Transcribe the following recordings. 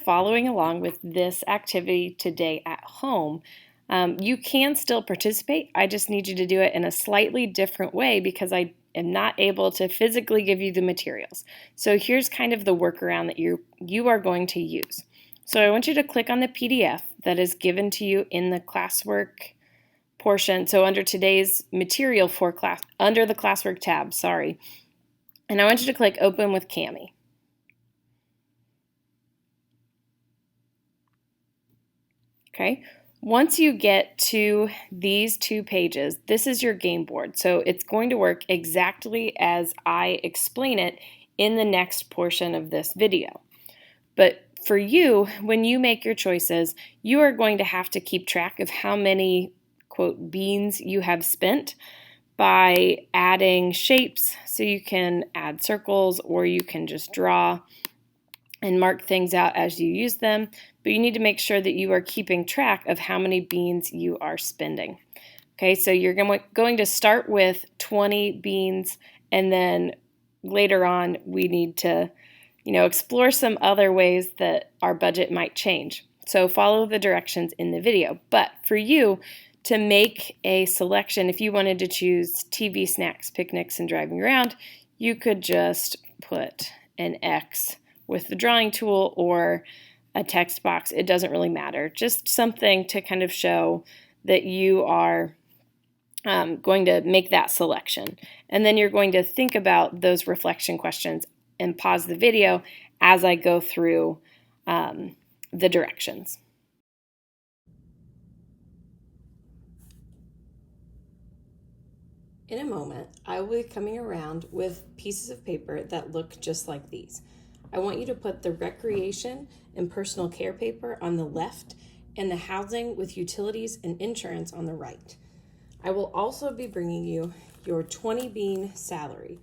following along with this activity today at home, you can still participate. I just need you to do it in a slightly different way because I am not able to physically give you the materials. So here's kind of the workaround that you are going to use. So I want you to click on the PDF that is given to you in the classwork portion. So under today's material for class, under the classwork tab, sorry. And I want you to click Open with Kami. Okay. Once you get to these 2 pages, this is your game board. So it's going to work exactly as I explain it in the next portion of this video. But for you, when you make your choices, you are going to have to keep track of how many, quote, beans you have spent by adding shapes. So you can add circles or you can just draw and mark things out as you use them, but you need to make sure that you are keeping track of how many beans you are spending. Okay, so you're going to start with 20 beans, and then later on we need to, explore some other ways that our budget might change. So follow the directions in the video. But for you to make a selection, if you wanted to choose TV, snacks, picnics, and driving around, you could just put an X with the drawing tool or a text box. It doesn't really matter. Just something to kind of show that you are going to make that selection. And then you're going to think about those reflection questions and pause the video as I go through the directions. In a moment, I will be coming around with pieces of paper that look just like these. I want you to put the recreation and personal care paper on the left and the housing with utilities and insurance on the right. I will also be bringing you your 20 bean salary.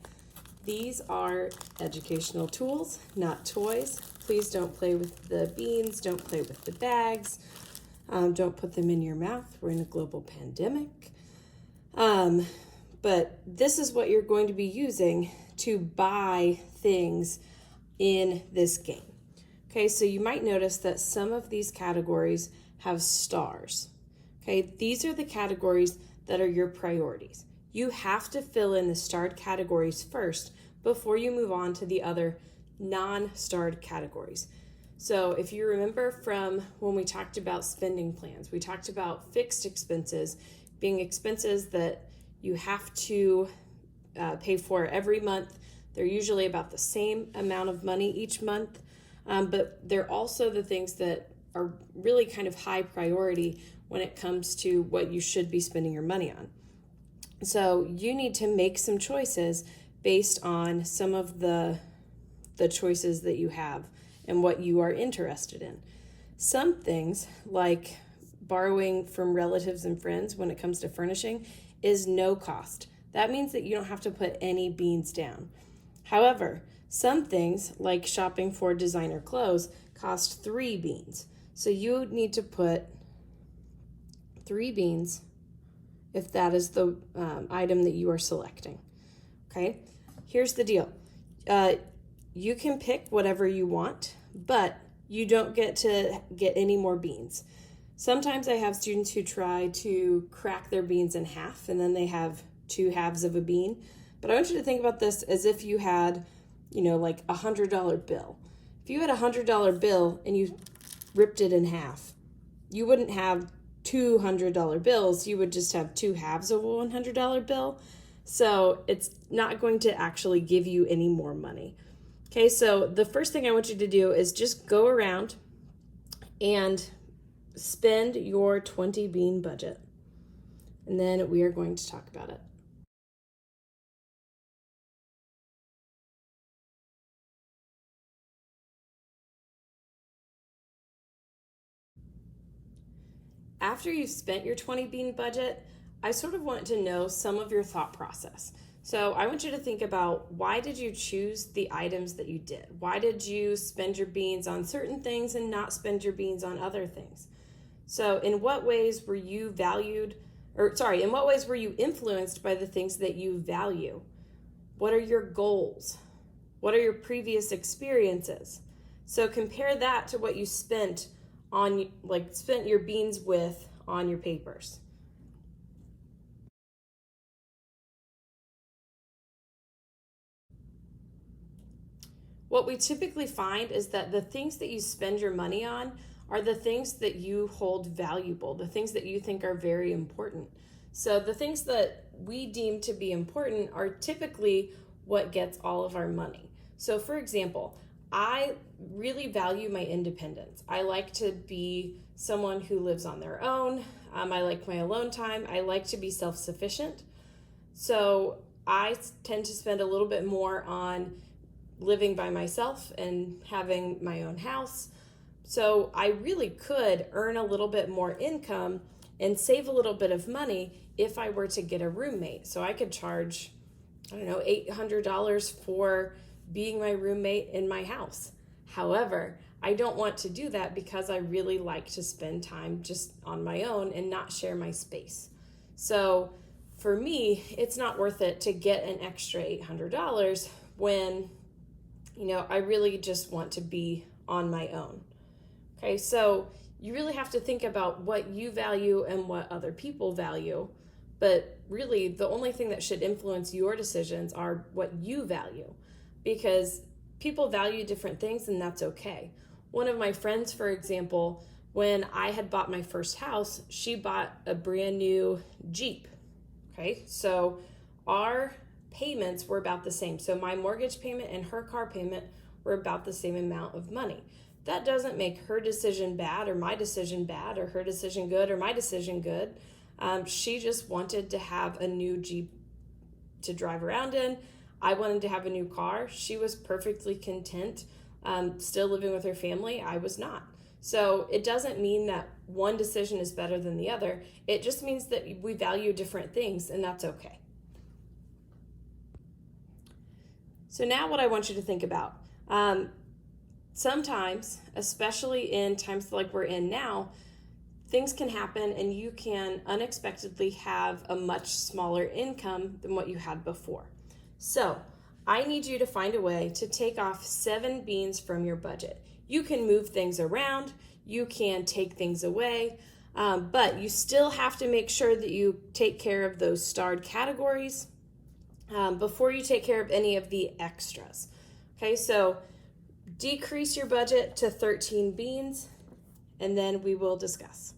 These are educational tools, not toys. Please don't play with the beans, don't play with the bags, don't put them in your mouth. We're in a global pandemic. But this is what you're going to be using to buy things in this game. Okay, so you might notice that some of these categories have stars. Okay, these are the categories that are your priorities. You have to fill in the starred categories first before you move on to the other non-starred categories. So if you remember from when we talked about spending plans, we talked about fixed expenses being expenses that you have to pay for every month. They're usually about the same amount of money each month, but they're also the things that are really kind of high priority when it comes to what you should be spending your money on. So you need to make some choices based on some of the choices that you have and what you are interested in. Some things, like borrowing from relatives and friends when it comes to furnishing, is no cost. That means that you don't have to put any beans down. However, some things, like shopping for designer clothes, cost 3 beans. So you need to put 3 beans if that is the item that you are selecting. Okay, here's the deal. You can pick whatever you want, but you don't get to get any more beans. Sometimes I have students who try to crack their beans in half and then they have 2 halves of a bean. But I want you to think about this as if you had, like $100 bill. If you had a $100 bill and you ripped it in half, you wouldn't have $200 bills. You would just have 2 halves of a $100 bill. So it's not going to actually give you any more money. Okay, so the first thing I want you to do is just go around and spend your 20 bean budget. And then we are going to talk about it. After you've spent your 20 bean budget, I sort of want to know some of your thought process. So I want you to think about, why did you choose the items that you did? Why did you spend your beans on certain things and not spend your beans on other things? So in what ways were you in what ways were you influenced by the things that you value? What are your goals? What are your previous experiences? So compare that to what you spent your beans with on your papers. What we typically find is that the things that you spend your money on are the things that you hold valuable, the things that you think are very important. So the things that we deem to be important are typically what gets all of our money. So for example, I really value my independence. I like to be someone who lives on their own. I like my alone time. I like to be self-sufficient. So I tend to spend a little bit more on living by myself and having my own house. So I really could earn a little bit more income and save a little bit of money if I were to get a roommate. So I could charge, $800 for being my roommate in my house. However, I don't want to do that because I really like to spend time just on my own and not share my space. So for me, it's not worth it to get an extra $800 when I really just want to be on my own. Okay, so you really have to think about what you value and what other people value. But really, the only thing that should influence your decisions are what you value, because people value different things, and that's okay. One of my friends, for example, when I had bought my first house, she bought a brand new Jeep. Okay, so our payments were about the same. So my mortgage payment and her car payment were about the same amount of money. That doesn't make her decision bad or my decision bad, or her decision good or my decision good. She just wanted to have a new Jeep to drive around in. I wanted to have a new car. She was perfectly content still living with her family. I was not. So it doesn't mean that one decision is better than the other. It just means that we value different things, and that's okay. So now what I want you to think about, sometimes, especially in times like we're in now, things can happen and you can unexpectedly have a much smaller income than what you had before. So I need you to find a way to take off 7 beans from your budget. You can move things around, you can take things away, but you still have to make sure that you take care of those starred categories before you take care of any of the extras. Okay, so decrease your budget to 13 beans, and then we will discuss.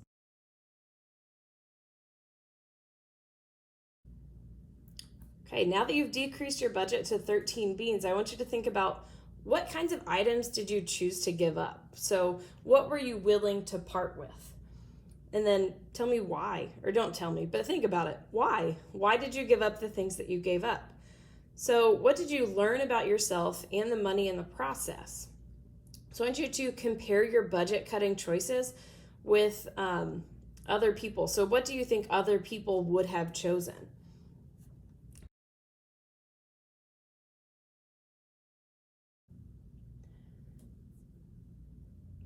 Okay, now that you've decreased your budget to 13 beans, I want you to think about what kinds of items did you choose to give up? So what were you willing to part with? And then tell me why, or don't tell me, but think about it. Why? Why did you give up the things that you gave up? So what did you learn about yourself and the money in the process? So I want you to compare your budget cutting choices with other people. So what do you think other people would have chosen?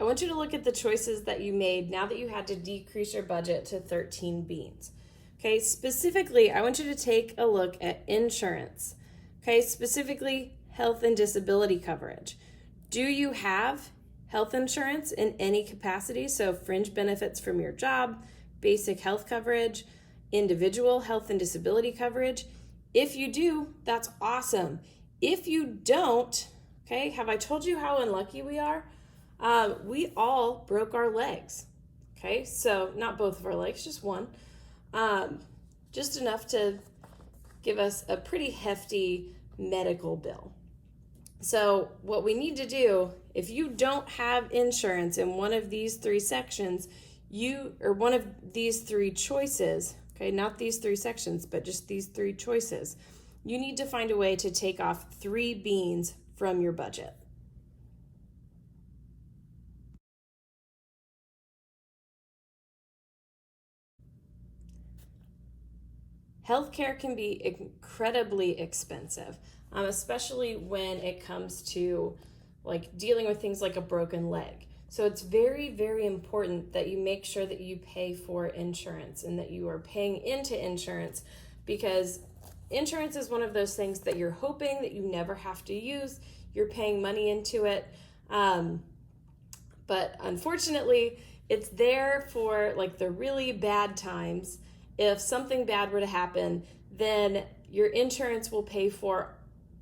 I want you to look at the choices that you made now that you had to decrease your budget to 13 beans. Okay, specifically, I want you to take a look at insurance. Okay, specifically health and disability coverage. Do you have health insurance in any capacity? So fringe benefits from your job, basic health coverage, individual health and disability coverage. If you do, that's awesome. If you don't, okay, have I told you how unlucky we are? We all broke our legs. Okay, so not both of our legs, just one. Just enough to give us a pretty hefty medical bill. So what we need to do, if you don't have insurance in one of these 3 sections, or one of these 3 choices, okay, not these 3 sections, but just these 3 choices, you need to find a way to take off 3 beans from your budget. Healthcare can be incredibly expensive, especially when it comes to like dealing with things like a broken leg. So it's very, very important that you make sure that you pay for insurance and that you are paying into insurance, because insurance is one of those things that you're hoping that you never have to use. You're paying money into it. But unfortunately, it's there for like the really bad times. If something bad were to happen, then your insurance will pay for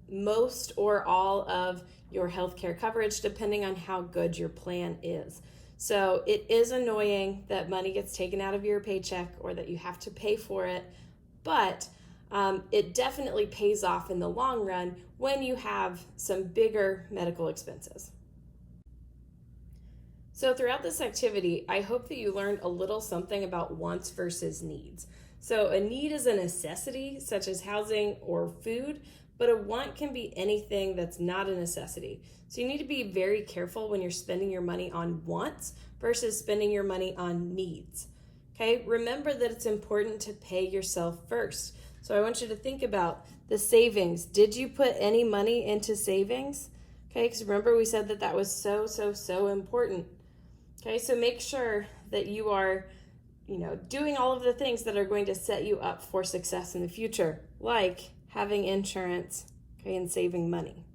most or all of your healthcare coverage, depending on how good your plan is. So it is annoying that money gets taken out of your paycheck or that you have to pay for it, but it definitely pays off in the long run when you have some bigger medical expenses. So throughout this activity, I hope that you learned a little something about wants versus needs. So a need is a necessity, such as housing or food, but a want can be anything that's not a necessity. So you need to be very careful when you're spending your money on wants versus spending your money on needs. Okay, remember that it's important to pay yourself first. So I want you to think about the savings. Did you put any money into savings? Okay, because remember we said that was so important. Okay, so make sure that you are, doing all of the things that are going to set you up for success in the future, like having insurance, okay, and saving money.